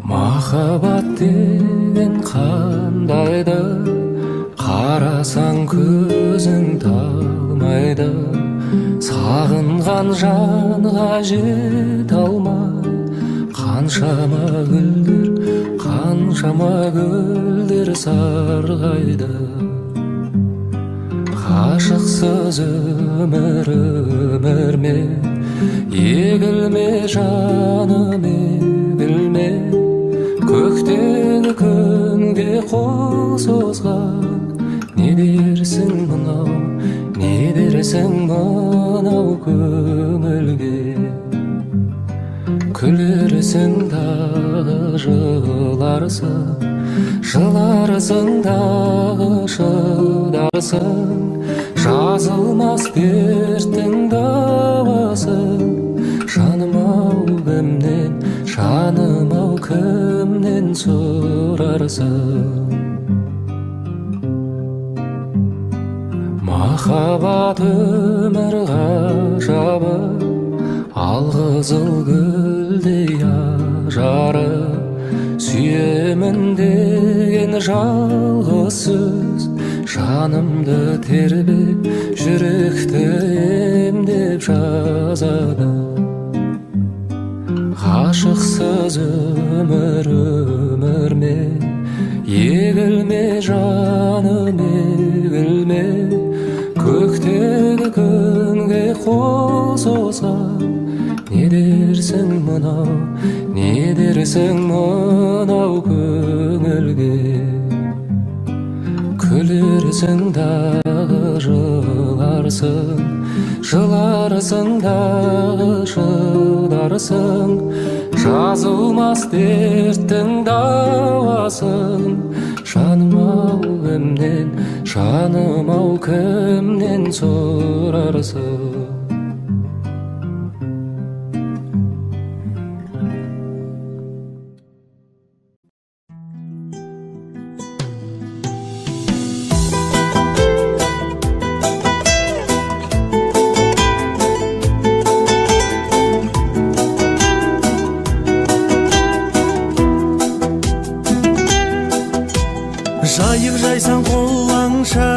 Махаббат деген қандайды, қарасаң көзің талмайды. Сағынған жанға жете алмай, қаншама гүлдер сарғайды. Ғашықсыз өмір ме, егілме жаным, егілме. Көктегі күнге қол созған, не дерсің мынау көңілге. Күлерсің дағы жыларсың дағы шыдарсың. Жазылмас дерттің дауасы, жаным-ау кімнен сұрарсың. Махаббат өмір ғажабы, алқызыл гүлдей жары, сүйемін деген жалғыз сөз жанымды тербеп, жүректі емдеп жазады. Ғашықсыз өмір ме, егілме жаным, егілме. Көктегі күнге қол созған, не дерсің мынау көңілге? Күлерсің дағы жыларсың дағы шыдарсың. Жазылмас дерттің дауасын, жаным-ау кімнен сұрарсың? Жайық жайсаң қолаңша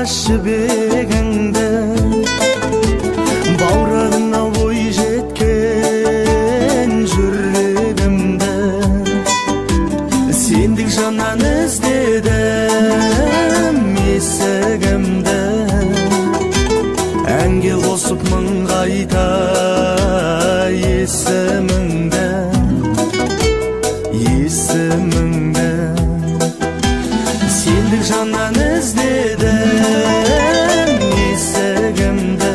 жібегіңді, баурағына ой жеткен жүрегімді. Сендік жаннан іздедім есігімді, әнге қосып мың қайта есіміңді. Сендік жаннан іздедім есігімді,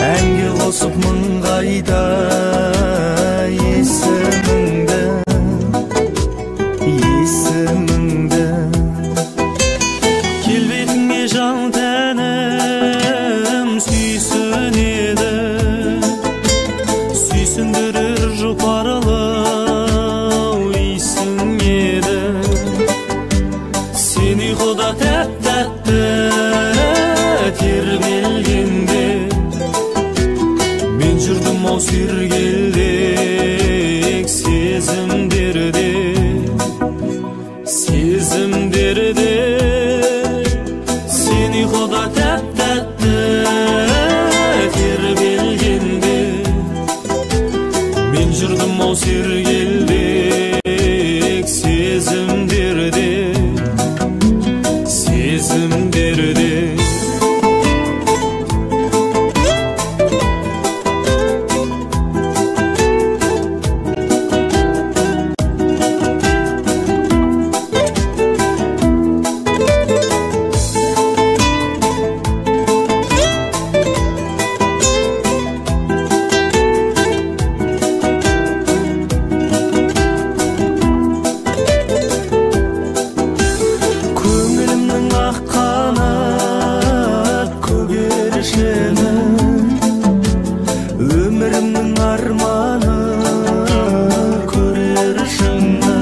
әнге қосып мың қайта есіміңді. Келбетіңе жан тәнім сүйсінеді, сүйсіндірір жұпарылау исің еді. Сен ұйқыда тәп-тәтті тербелгенде, мен жүрдім-ау сергелдек сезімдерде. Сен ұйқыда тәп-тәтті тербелгенде, мен жүрдім-ау сергелдек сезімдерде. Өмірімнің арманы көрер шыңға,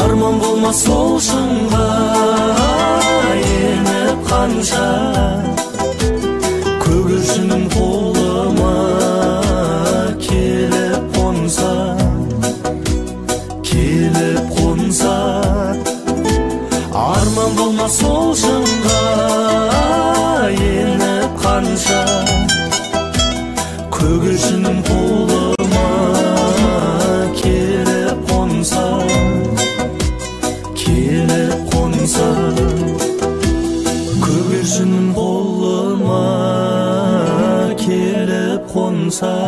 арман болмас сол шыңға еніп қанша. Көгершінім қолыма келіп қонса, арман болмас сол шыңға еніп қанша. Көгершінім қолыма келіп қонса, көгершінім қолыма келіп қонса.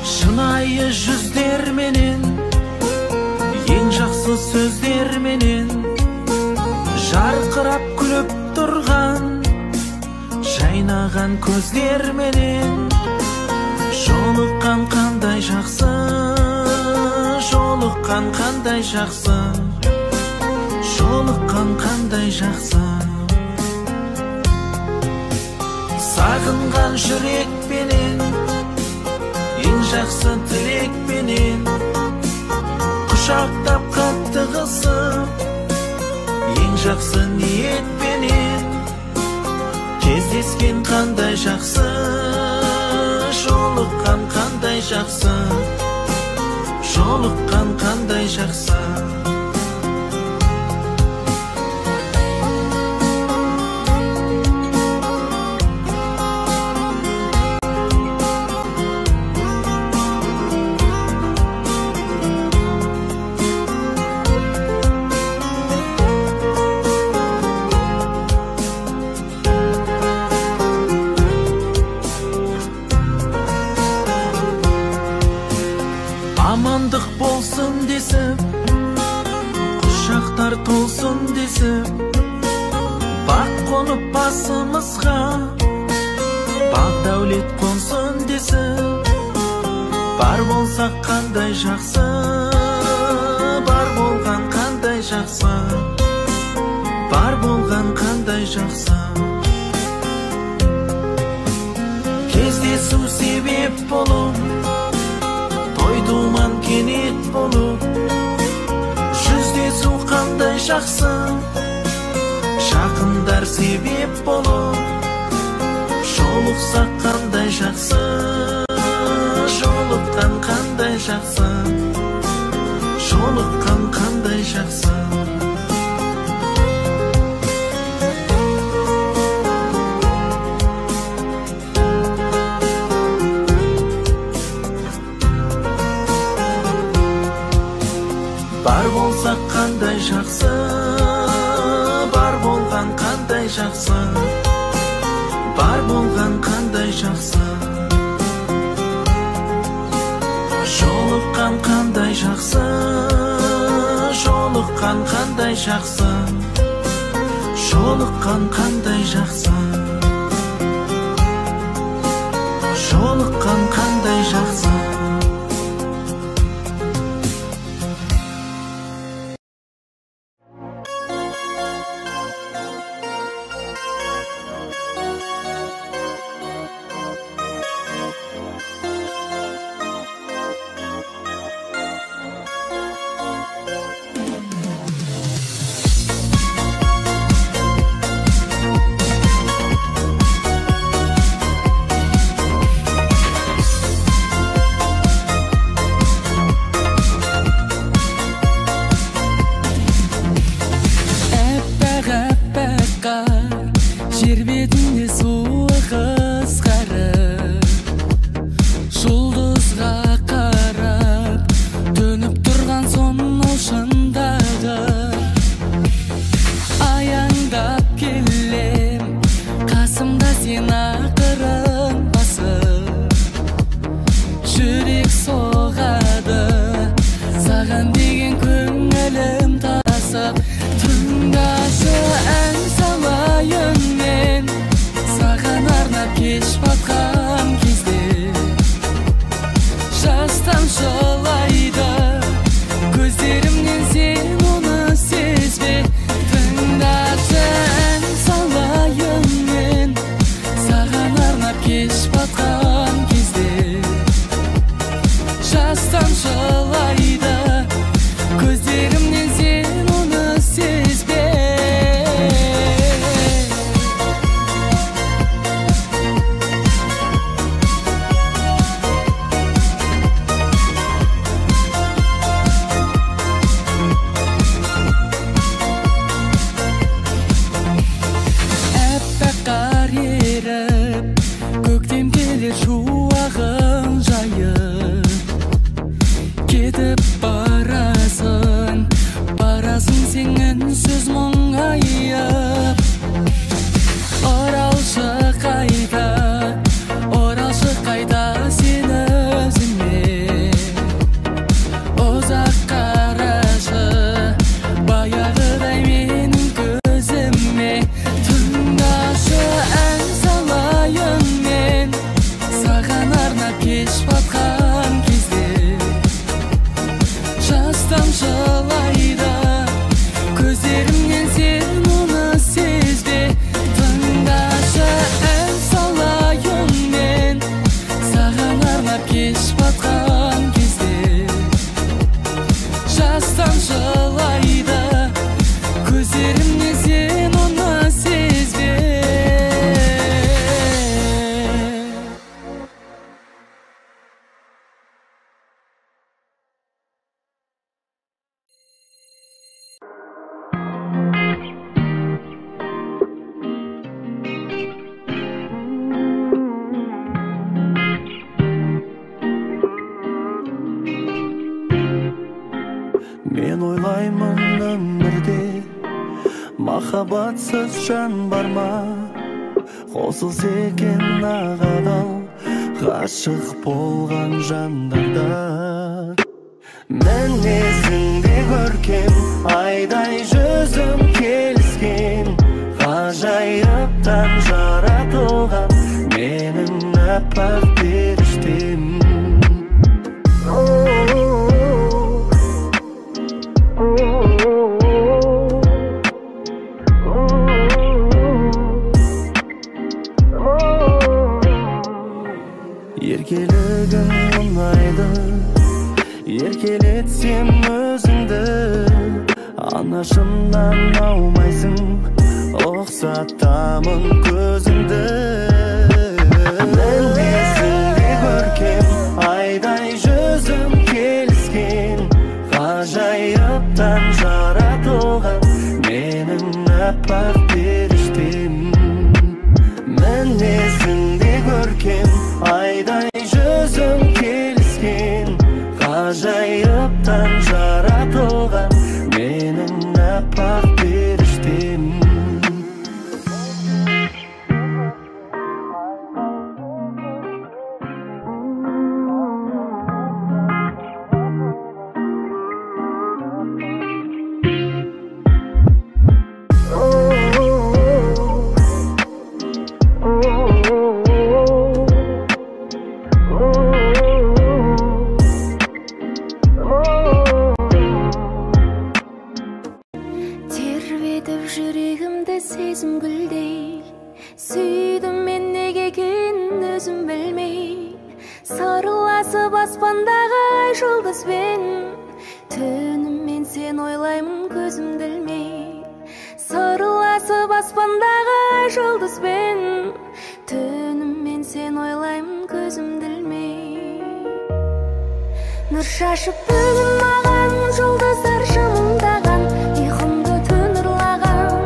Шынайы жүздерменен, ең жақсы сөздерменен, жарқырап күліп тұрған жайнаған көздерменен, жолыққан қандай жақсы, жолыққан қандай жақсы, жолыққан қандай жақсы. Сағынған жүрекпенен, ең жақсы тілекпенен құшақтап қатты қысып, ең жақсы ниетпенен кездескен қандай жақсы, жолыққан қандай жақсы, жолыққан қандай жақсы. Амандық болсын десіп, құшақтар толсын десіп, бақ қонып басымызға, бақ дәулет қонсын десіп, бар болсақ қандай жақсы, бар болған қандай жақсы, бар болған қандай жақсы. Кездесу себеп болып, думан кенет болып, жүздесу қандай жақсы, жақындар себеп болып, жолықсақ қандай жақсы, жолыққан қандай жақсы, жолыққан қандай жақсы. Бар болсақ қандай жақсы, бар болған қандай жақсы, бар болған қандай жақсы. Жолыққан қандай жақсы, жолыққан қандай жақсы, жолыққан қандай жақсы, жолыққан қандай жақсы. Жер бетінде суы қысқарып, жұлдызға қарап төніп тұрған сонау шындағы, аяңдап келем қасымда сен ақырын басып, жүрек соғады саған деген көңілім тасып. Тыңдашы ән салайын мен саған арнап, кеш батқан кезде жас тамшылайды көздерімнен, сен оны сезбе. Тыңдашы ән салайын мен саған арнап, кеш батқан кезде жас тамшылайды көздерімнен, сен оны сезбе. Әппақ қар еріп, көктем келер шуағын жайып, кетіп барасың, барасың сен үнсіз мұңайып. Оралшы қайта, оралшы қайта сен өзіме, ұзақ қарашы баяғыдай менің көзіме. Тыңдашы ән салайын мен саған арнап, кеш батқан кезде жас тамшылайды көздерімнен, сен оны Men oylayman ömürde Mahabatsız can barma Qo'silsa ekan nag'adal G'ashiq bo'lgan jandardan Men esingde görkem Ayday yüzüm kelişken G'ajoyibdan yaratilgan Mening apaq berishtim Erkeligim unaydı Erkeletsem özüngdi Anaşımdan aumaysың Oqsatamın көзіңді Men esingde görkem Ayday yüzüm kelişken G'ajoyibdan yaratilgan Mening apaq berishtim Men esingde görkem Ayday yüzüm kelişken G'ajoyibdan yaratilgan Mening apaq berishtim Sezim güldey Süydüm men nege ekenen özüm bilmey Sarılasып аспандағы ай жұлдызбен Түнім мен сен ойлаймын көзім ділмей Sarılasып аспандағы ай жұлдызбен Түнім мен сен ойлаймын көзім ділмей Нұр шашып бүгін маған жұлдыздар жымыңдаған Ұйқымды түн ұрлаған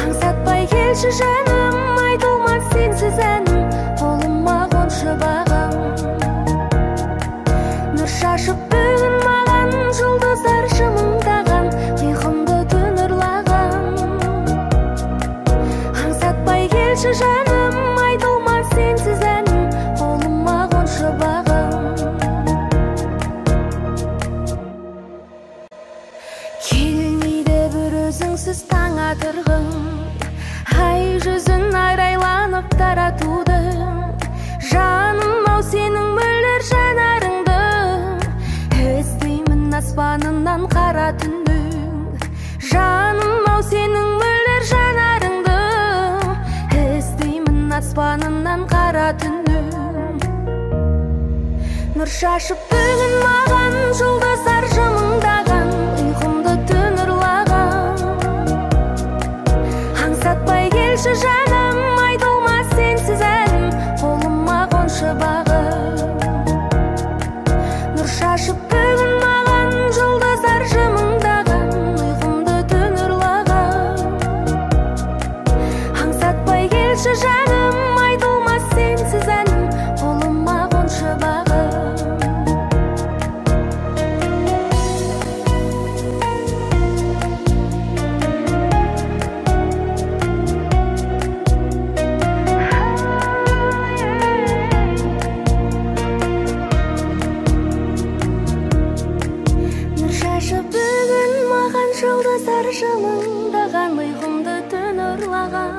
Аңсатпай келші жаным айтылмас сенсіз әнім Қолыма қоншы бағам Нұр шашып бүгін маған жұлдыздар жымыңдаған Ұйқымды түн ұрлаған Аңсатпай келші жаным айтылмас сенсіз әнім Қолыма қоншы бағам Келмейді бір өзіңсіз таң атырғың Ай жүзін айрайланып таратуды Жаным ау сенің мөлдір жанарыңды Іздеймін аспанынан қара түндің Жаным ау сенің мөлдір жанарыңды Іздеймін аспанынан қара түндің Нұр шашып бүгін маған жұлдыздар жымыңдаған Ұйқымды түн ұрлаған Аңсатпай келші жаным айтылмас сенсіз әнім Қолыма қоншы бағым Нұр шашып бүгін маған жұлдыздар жымыңдаған Ұйқымды түн ұрлаған Аңсатпай келші жаным айтылмас сенсіз әнім Қолыма қоншы бағым Жұлдыздар жымыңдаған ұйқымды түн ұрлаған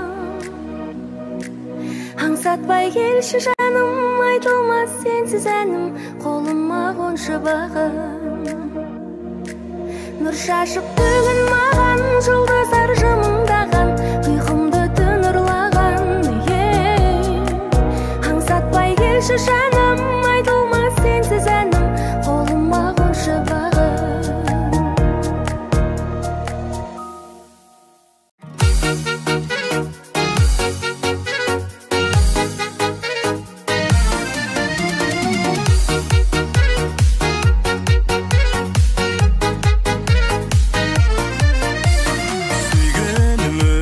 Аңсатпай келші жаным айтылмас сенсіз әнім Қолыма қоншы бағым Нұр шашып бүгін маған жұлдыздар жымыңдаған Ұйқымды түн ұрлаған Аңсатпай келші жаным айтылмас сенсіз әнім Қолыма қоншы бағым Suyganım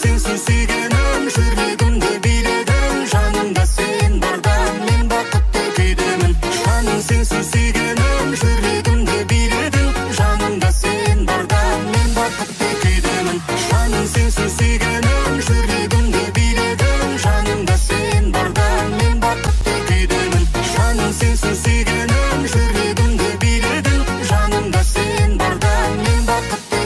sensiz suyganim жүрегімді биледің жанымда сен барда мен бақытты күйдемін жаным sensiz suyganim жүрегімді биледің жанымда сен барда мен бақытты күйдемін жаным sensiz suyganim жүрегімді биледің жанымда сен барда мен бақытты күйдемін жаным sensiz suyganim жүрегімді биледің жанымда сен барда мен бақытты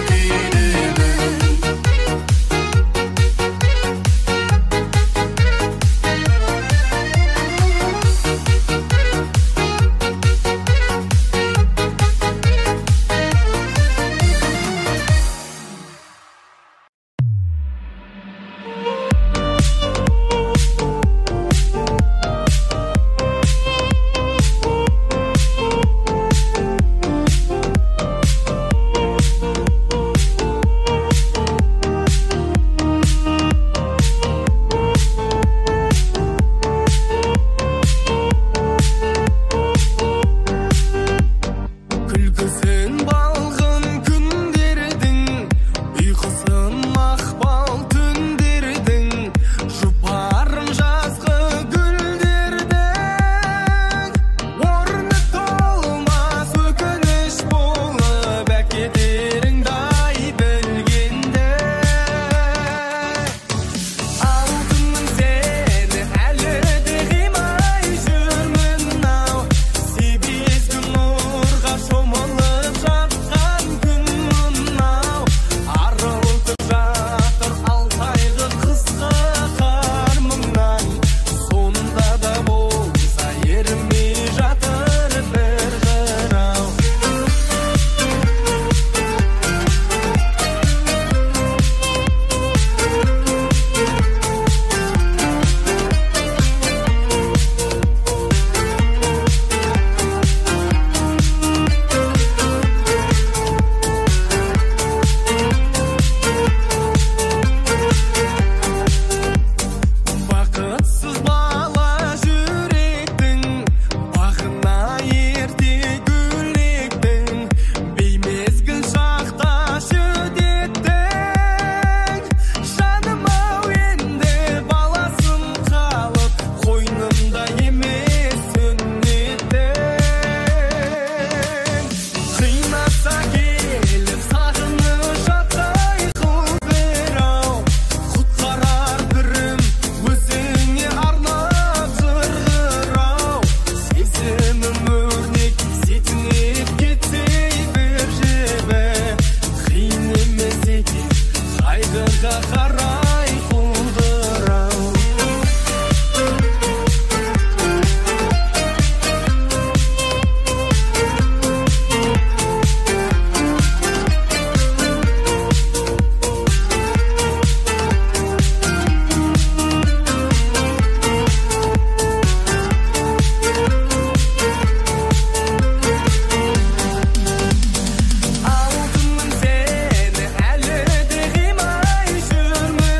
Алтыным сені әлі де қимай жүрмін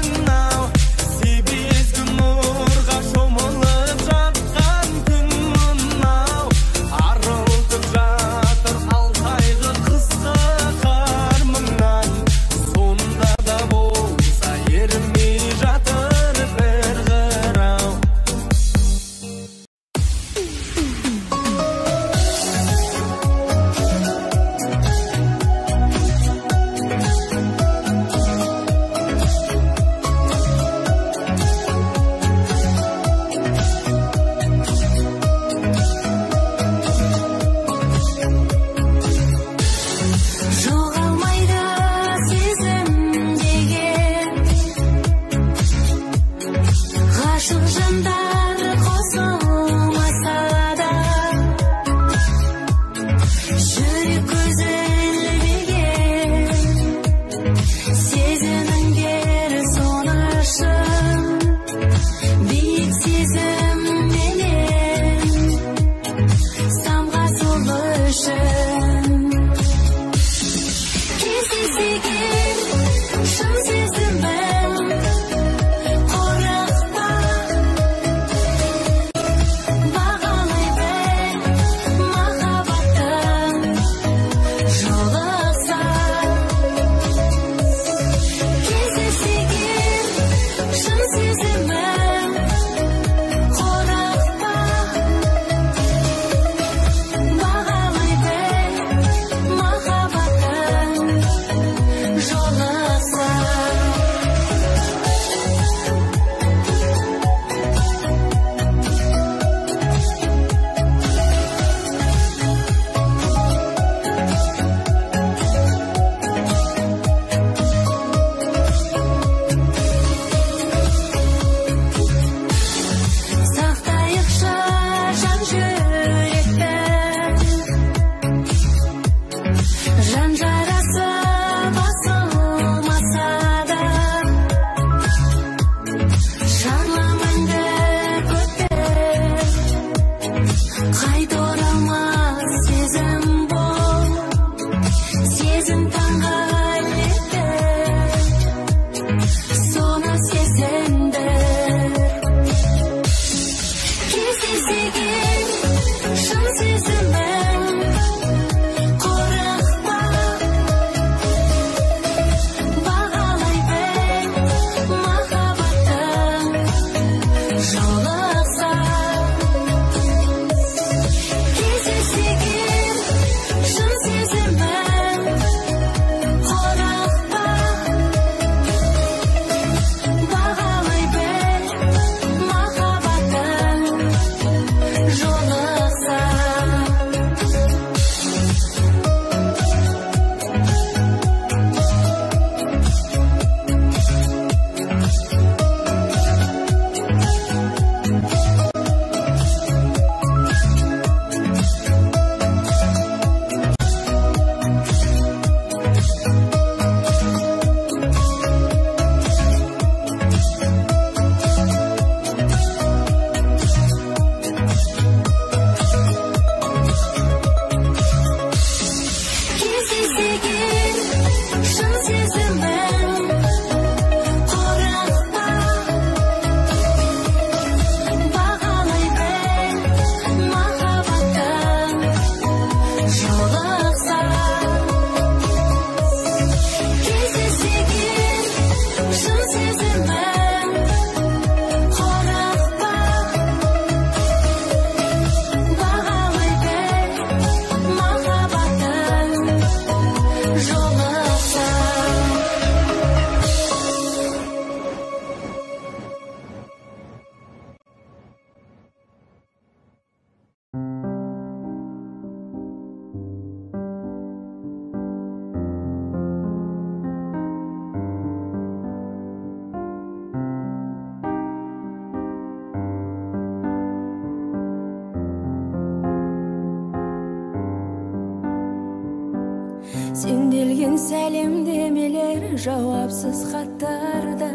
Sendelген сәлемдемелер жауапсыз хаттарда,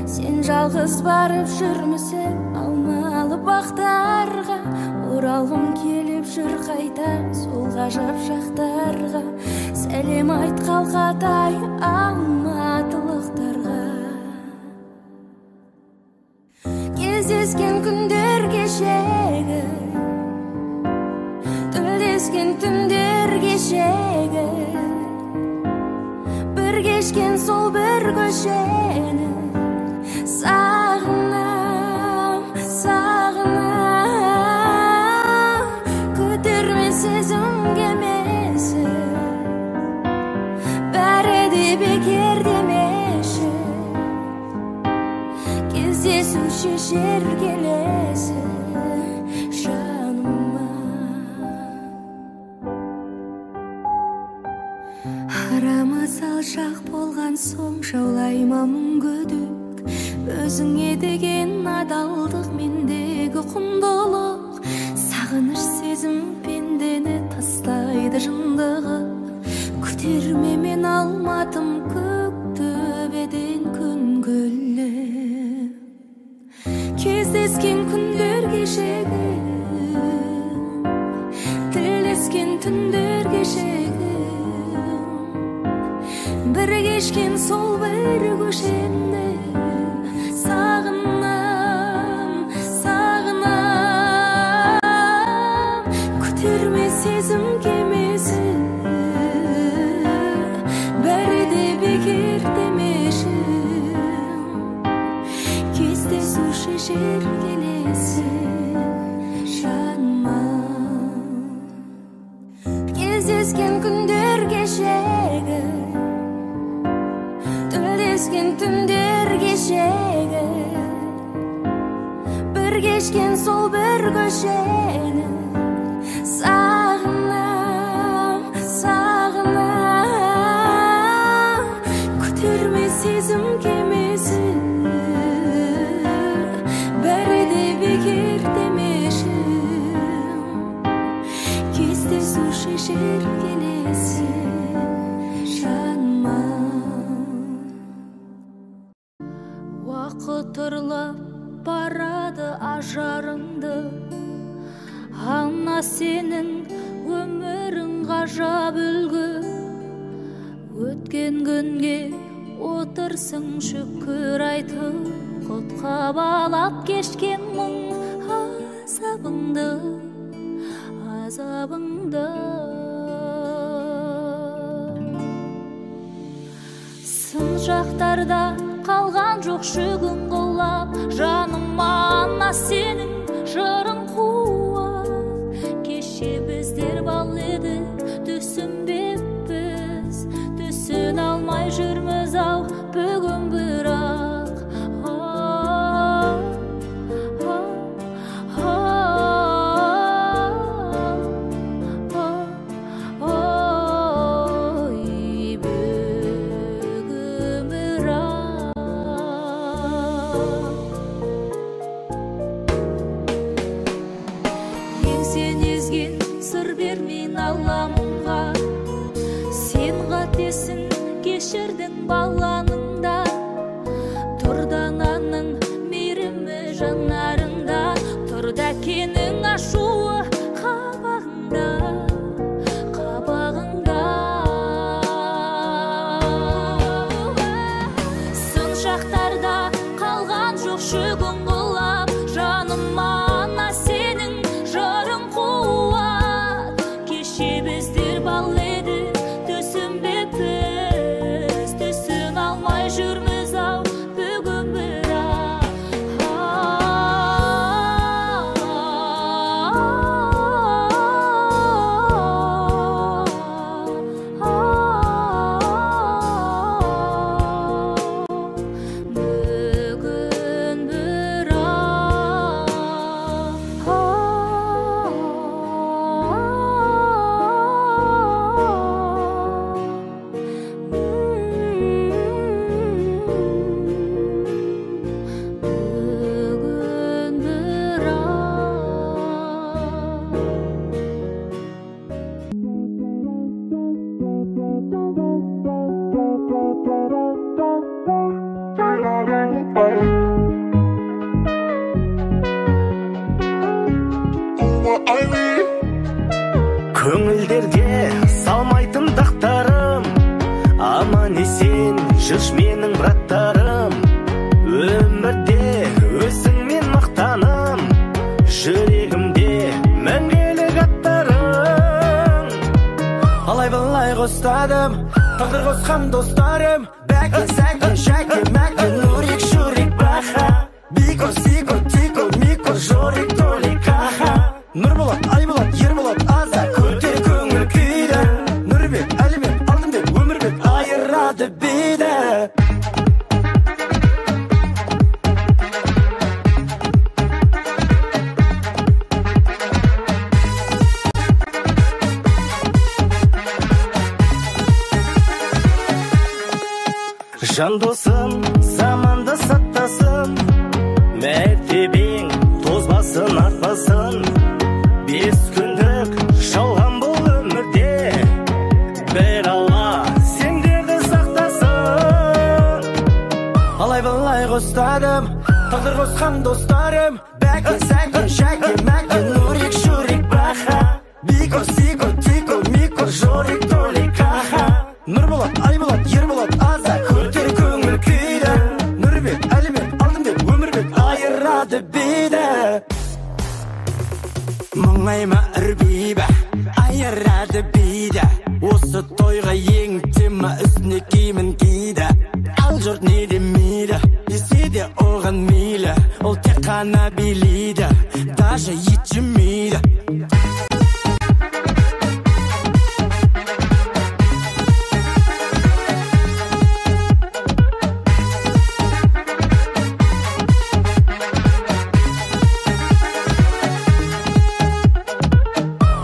сен жалғыз барып жүрмісің алмалы бақтарға? Оралғым келіп жүр қайта сол ғажап шақтарға, сәлем айт қалқатай алматылықтарға. Кездескен күндер кешегі, тілдескен түндер кешегі, бір кешкен сол бір көшені сағынам, сағынам. Көтерме сезім кемесі, бәрі де бекер демеші, кездесу шешер келесі жаныма. Арама салшақ болған соң жаулайма мұң күдік, өзіңе деген адалдық мендегі құндылық. Сағыныш сезім пендені тастайды жындығы, көтерме мен алматым көк төбеден күн гүлі. Кездескен күндер кешегі, тілдескен түндер кешегі, бір кешкен сол бір көшенді сағынам, сағынам. Көтерме сезім кемесі, бәрі де бекер демеші, кездесу шешер келесі жаныма. Кездескен күндер кешегі, тілдескен түндер кешегі, бір кешкен сол бір көшені сағынам, сағынам. Көтерме сезім кемесі, бәрі де бекер демеші, кездесу шешер келесі жаныма. Уақыт ұрлап барады ажарыңды, ана сенің өмірің ғажап үлгі. Өткен күнге отырсың шүкір айтып, құтқа балап кешкен мұң азабыңды, азабыңды. Сын жақтарда қалған жоқ шүгін құлап, жаныма ана сенің жырың қуат. Кеше біздер бал едік, түсінбеппіз, түсін алмай жүрміз ау бүгін бірақ. Кешірдің баланыңда, тұрдананың мейірімі жанарыңда, тұрда кенің ашуы қабағыңда, қабағыңда. Сын шақтарда қалған жоқ шүгін құлап, жаныма ана сенің жырың қуат. Кеше біздер бал едік, түсінбеппіз, түсін алмай жүрміз ау бүгін бірақ. Көңілдерге салмайтын дақтарым, аман есен жүш менің браттарым. Өмірде өзіңмен мақтаным, жүрегімде мәңгілік аттарым. Алай-былай қостадым, тағдыр қосқан достарым. Бәке, сәке, шәке, мәке, нурик, шурик, баха. Бико, сико, тико, мико, жорик, толик, аха. Нұрболат, Айболат, Ерболат, Аза, көтер көңіл күйді. Нұрбек, Әлібек, Алтынбек, Өмірбек, айырады биді. Жан досым, заманда саттасын, мәртебең тозбасын, артпасын. 5 күндік жалған бұл өмірде, бір Алла сендерді сақтасын. Алай-былай қостадым, тағдыр қосқан достарым. Бәке, сәке, шәке, мәке, нурик, шурик, баха. Бико, сико, тико, мико, жорик, толик, аха. Нұрболат, Айболат, Ерболат, Аза, көтер көңіл күйді. Нұрбек, Әлібек, Алтынбек, Өмірбек, айырады биді. Мұңайма үрбейбі, айырады биді. Осы тойға ең тема үстіне киімін киді. Ал жұрт не демейді, десе де оған мейлі. Ол тек қана билейді, даже ет жемейді.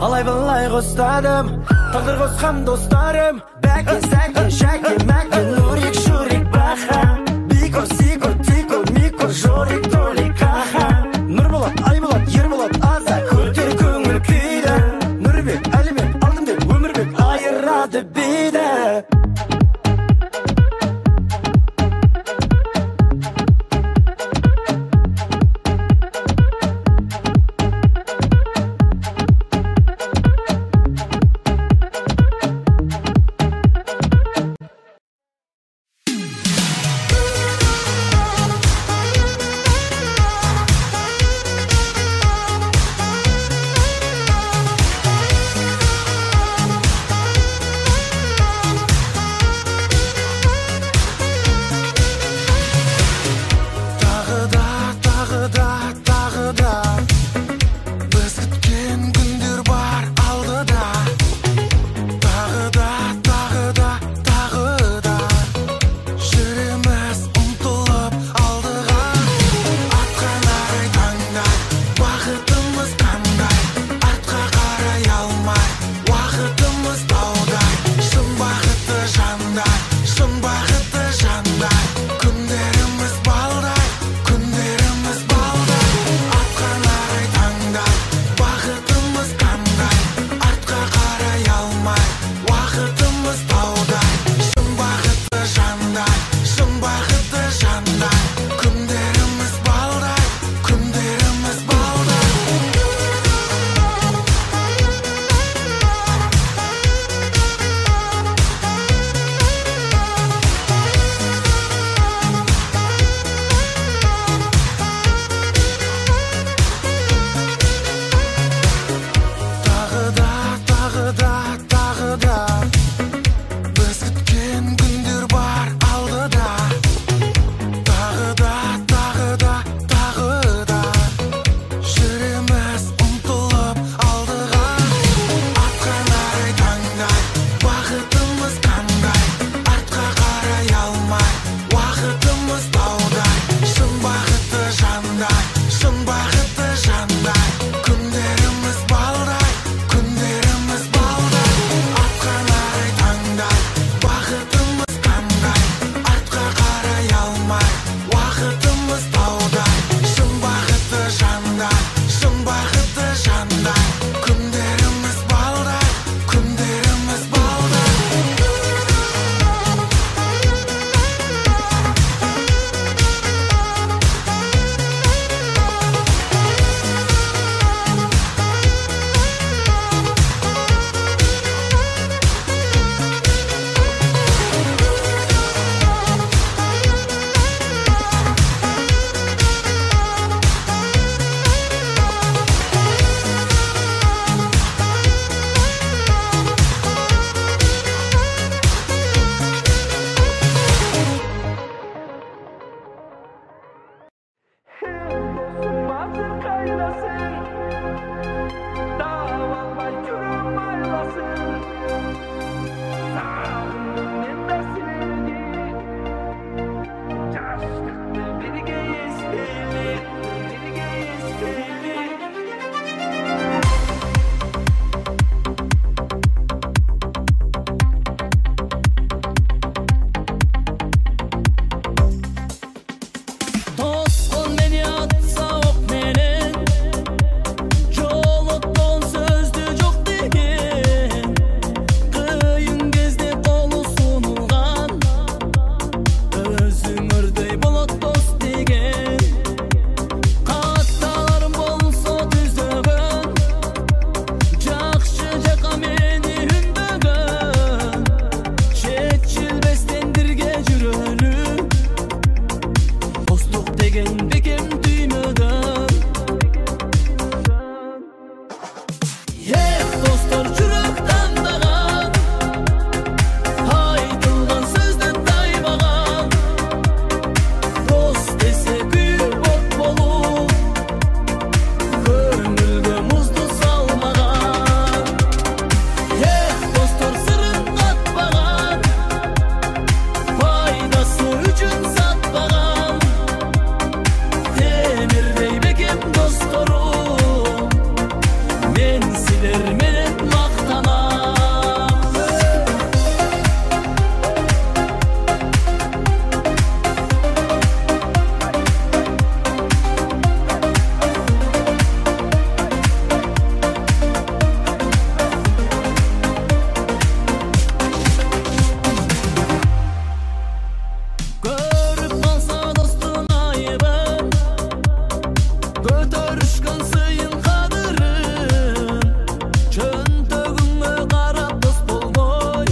Алай-былай қостадым, тағдыр қосқан достарым. Бәке, сәке, шәке, мәке, нурик, шурик, баха. Бико, сико, тико, мико, жорик, толик, аха. Нұрболат, Айболат, Ерболат, Аза, көтер көңіл күйді. Нұрбек, Әлібек, Алтынбек, Өмірбек, айырады биді. деген бекем түймөгөн. Достор жүрөк тандаган, айтылган сөздү тайбаган. Дос десе күйүп от болуп, көңүлгө музду салмаган. Достор сырын катпаган, пайдасы үчүн сатпаган. Темирдей бекем досторум, мен силер менен мактанам. Көрүп калса достун айыбын, көтөрүшкөн сыйын кадырын. Чөнтөгүңө карап дос болбой,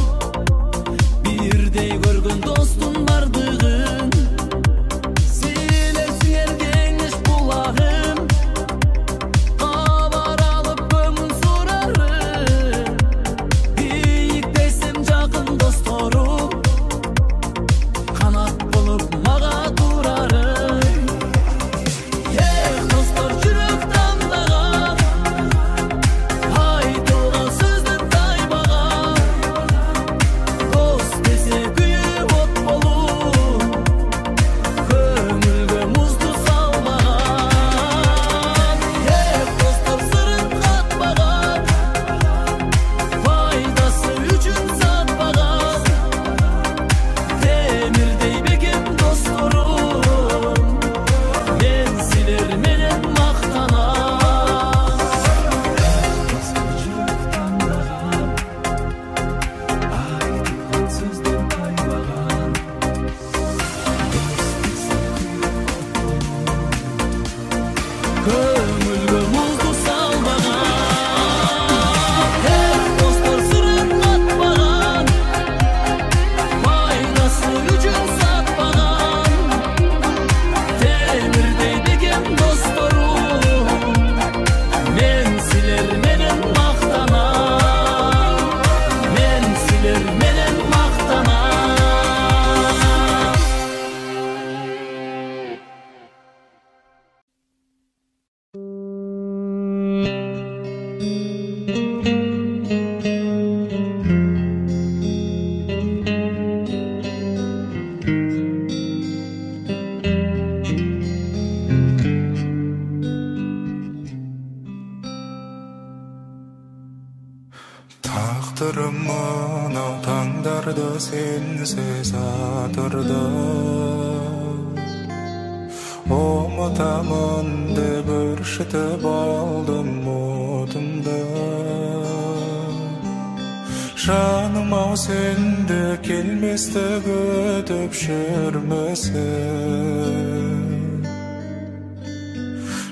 бирдей көргөн достун бардыгын. Силесиңер кеңеш булагым, кабар алып көңүл сурарым. Бийиктесем жакын досторум, канат болуп мага турарым. Достор жүрөк тандаган, айтылган сөздү тайбаган. Дос десе күйүп от болуп, көңүлгө музду салмаган. Достор сырын катпаган, пайдасы үчүн сатпаган. Темирдей бекем досторум, мен силер менен мактанам. Айтылган сөздү тайбаган, көңүлгө музду салмаган. Достор сырын катпаган, пайдасы үчүн сатпаган. Темирдей бекем досторум, мен силер менен мактанам. Мен силер менен мактанам. Taqdirim manav tangdarda sensiz atırda. Omutamın deb ürşitip aldım modumda. Жаныма сенде келместі көтіп жүрмесін.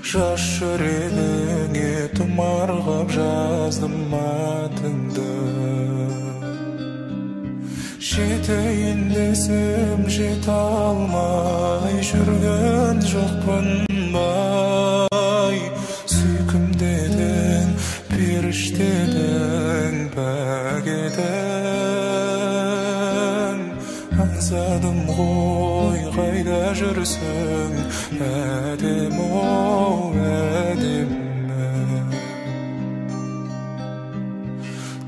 Жас жүрегіңе тұмарғап жаздым атыңды. Жетейін десем жете алмай жүрген жоқпын бай. Сүйкімдедің, періштедің, пәк едің. Аңсадым ғой қайда жүрсің, әдем-оу әдемі.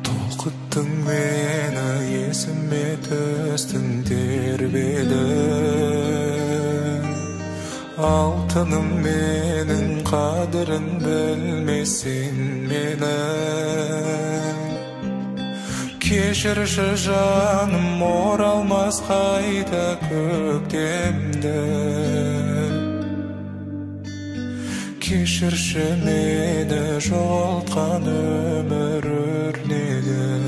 Толқыттың мені, есіме түстің тербедің. Алтыным менің қадірін білмесін менің. Кешірші жаным, оралмас қайта көктемді. Кешірші мені жоғалтқан өмір өрнегін.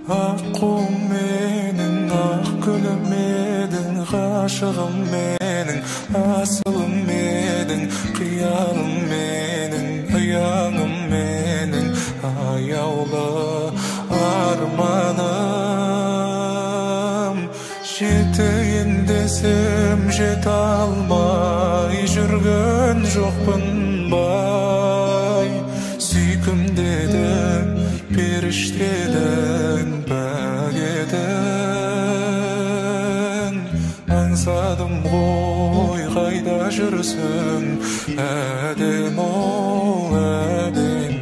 Аққуым менің, ақ гүлім едің, ғашығым менің, асылым едің, қиялым менің, аяңым менің, аяулы арманым. Жетейін іздесем жете алмай жүрген жоқпын бай. Сүйкімдедің, періштедің, пәк едің. Аңсадым ғой қайда жүрсің, әдем-оу, әдембі.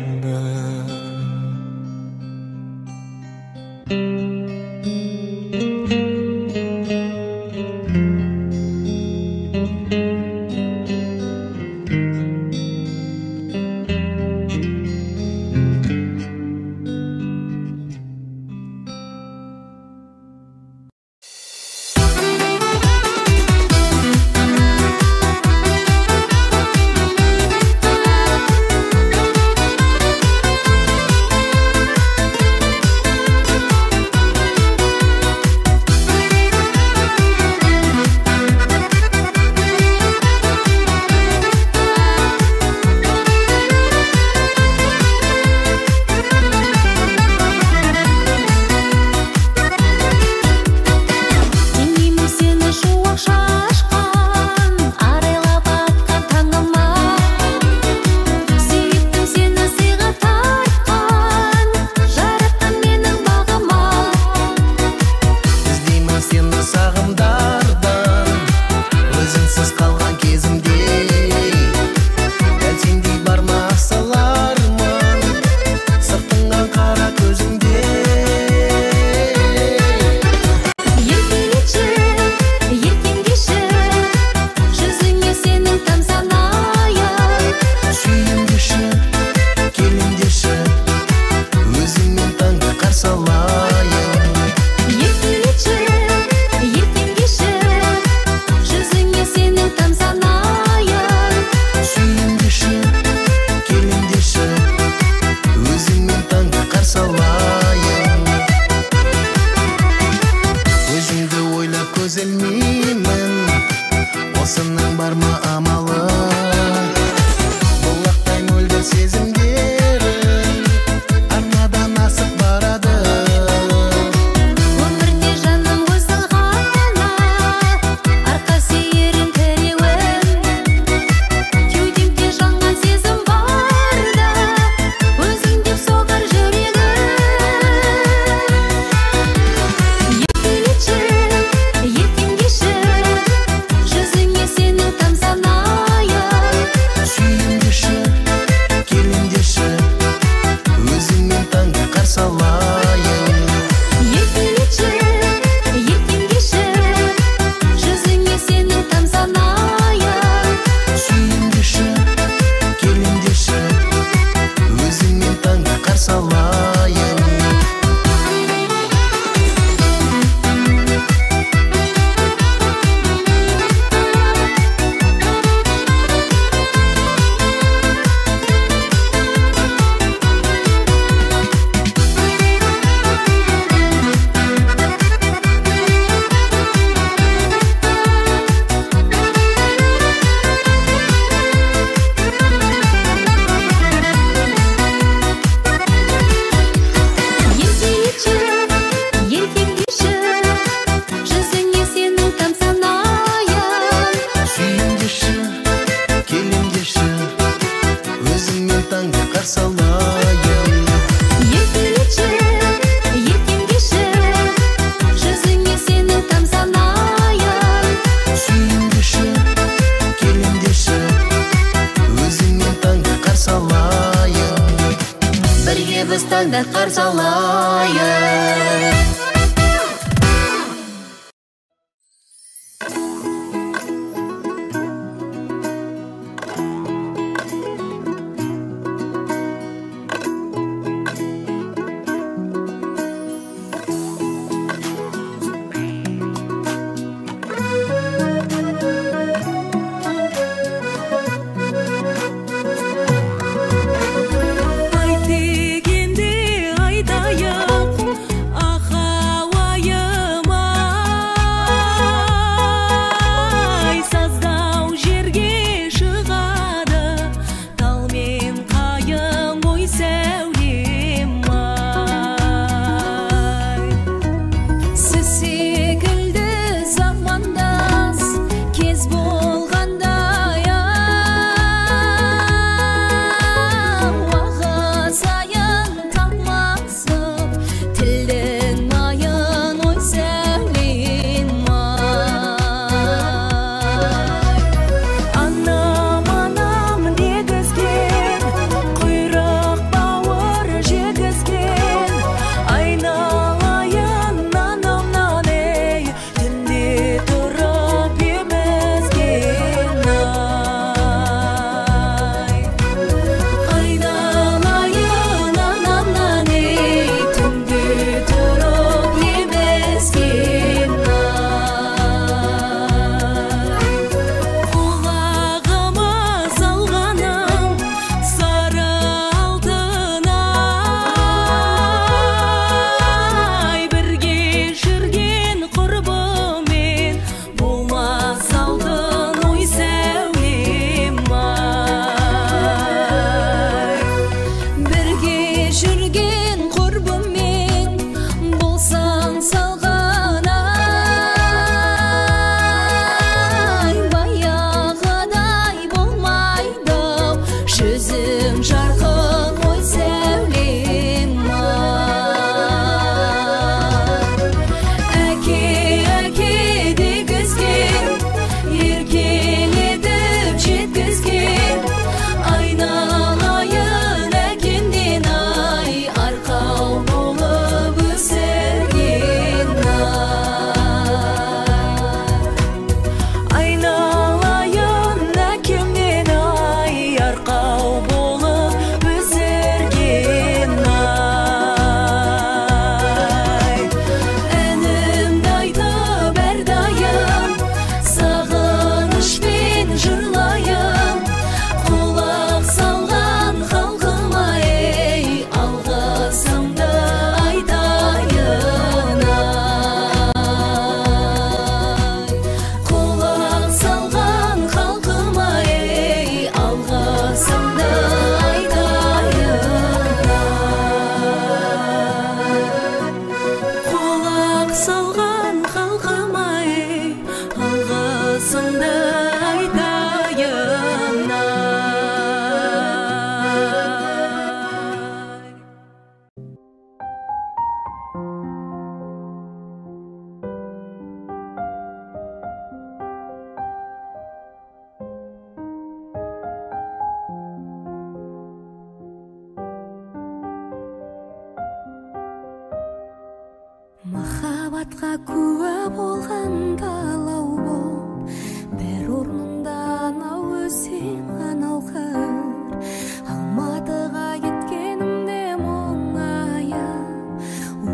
осыңды айтайын ай. Махаббатқа куә болған талау боп, бір орнында анау өзен анау қыр. Алматыға кеткенімде мұңайып,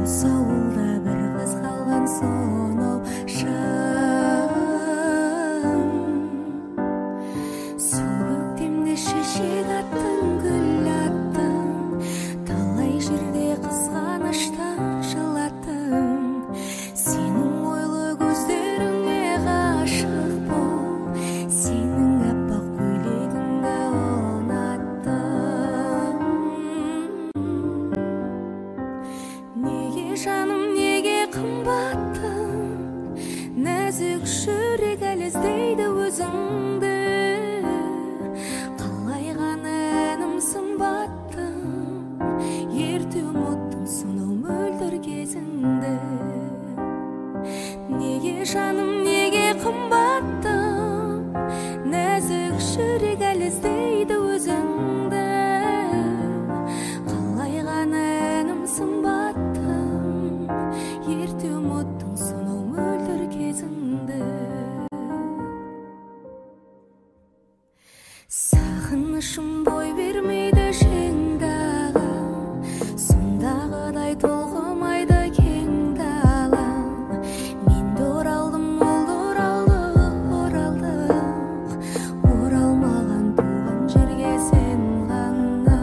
осы ауылда бір қыз қалған сонау шын. Сол көктемде шешек аттың, гүл аттың, талай жерде қызғаныштан жылаттың. Сенің ойлы көздеріңе ғашық бол, сенің аппақ көйлегіңді ұнаттым. Неге жаным, неге қымбаттым, нәзік жүрек әлі іздейді өзіңді. Қалай ғана әнім сымбаттым, ерте ұмыттың сонау мөлдір кезіңді. Неге жаным, неге қымбаттым, нәзік жүрек әлі іздейді өзіңді. Қалай ғана әнім сымбаттым, ерте ұмыттың сонау мөлдір кезіңді. Сағынышым бой бермейді жеңдағым, сондағыдай толқымайды кең далам. Мен де оралдым, ол да оралды, оралдық, оралмаған туған жерге сен ғана.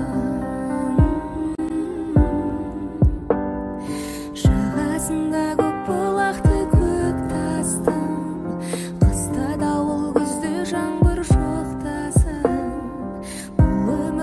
Жағасында көк бұлақты көк тастың, қыста дауыл, күзде жаңбыр жоқтасын. Бұл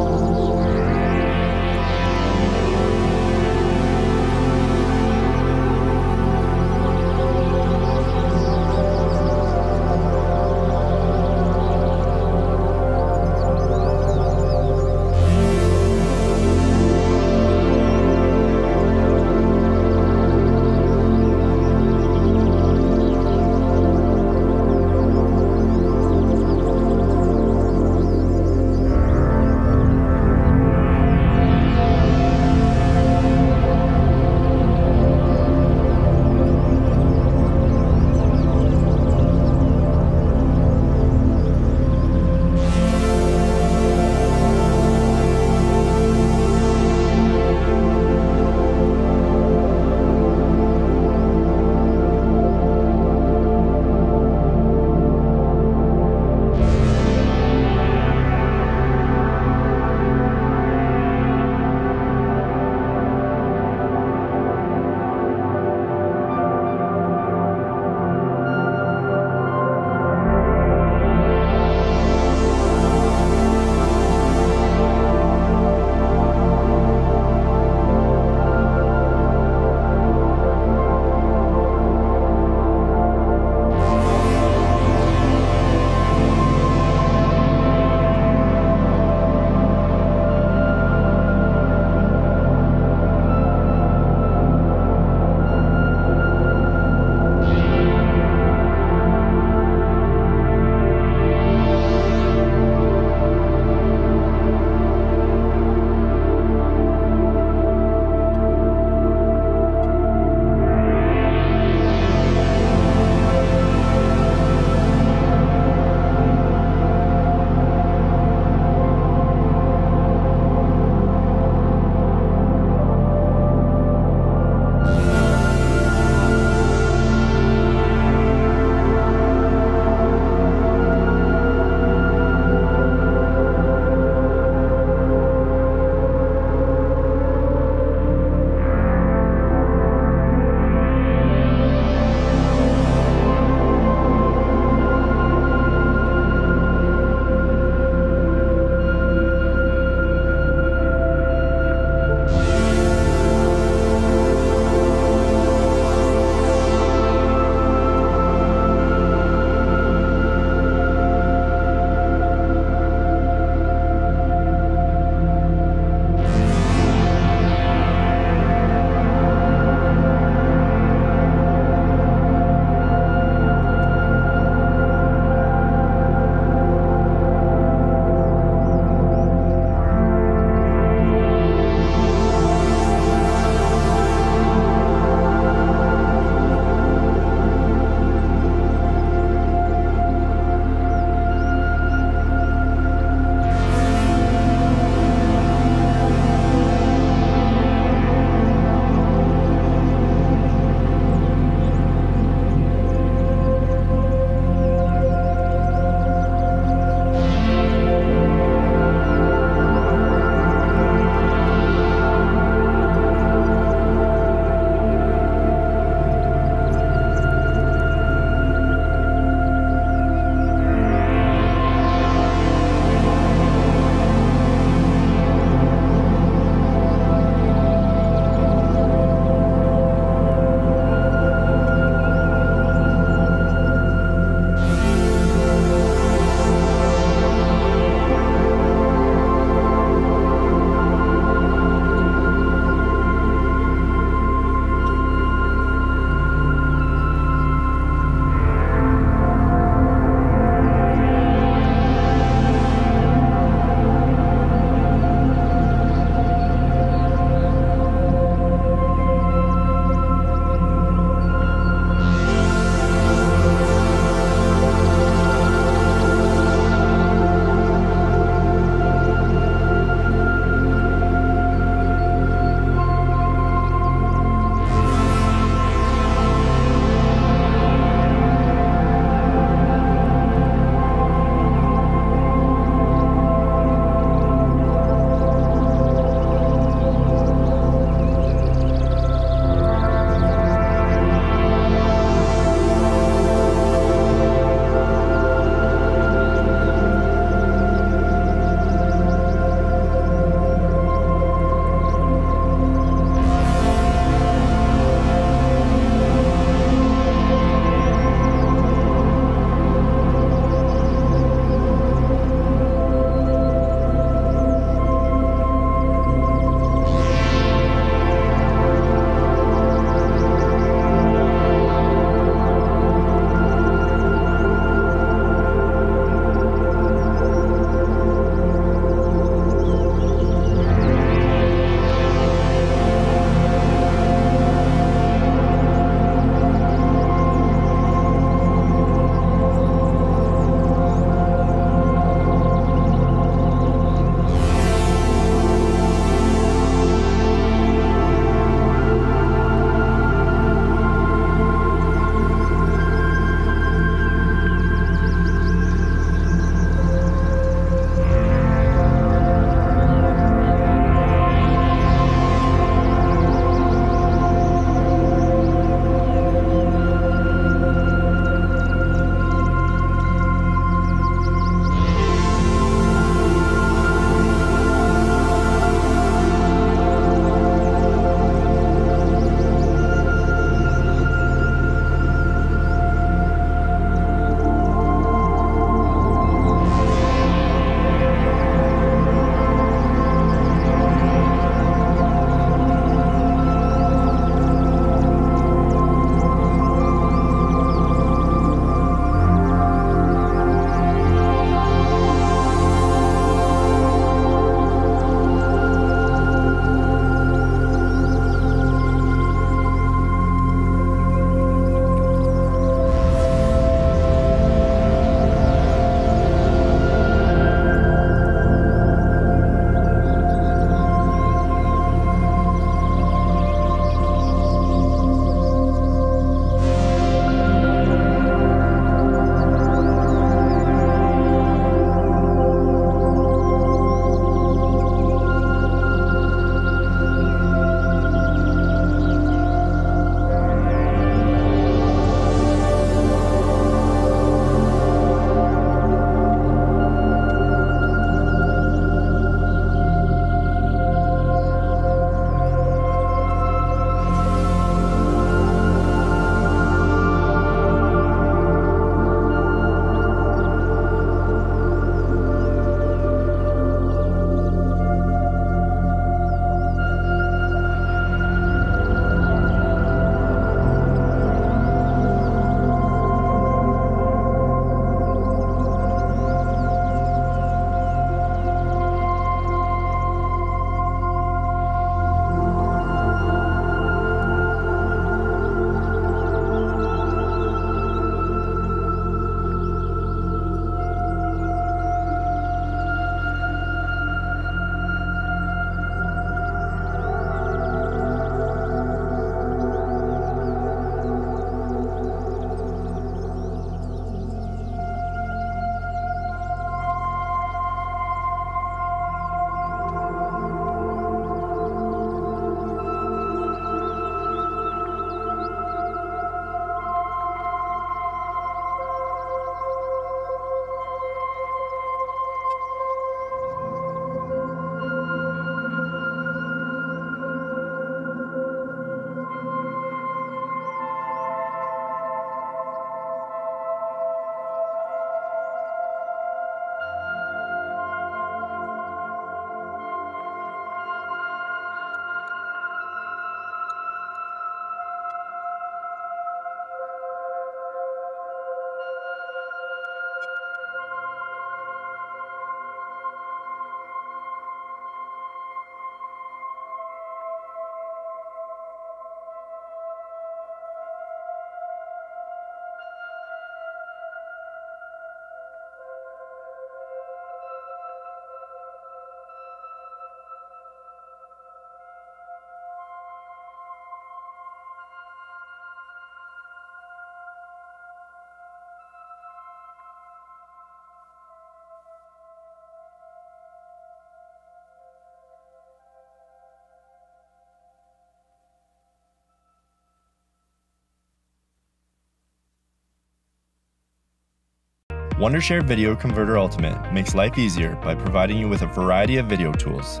Wondershare Video Converter Ultimate makes life easier by providing you with a variety of video tools.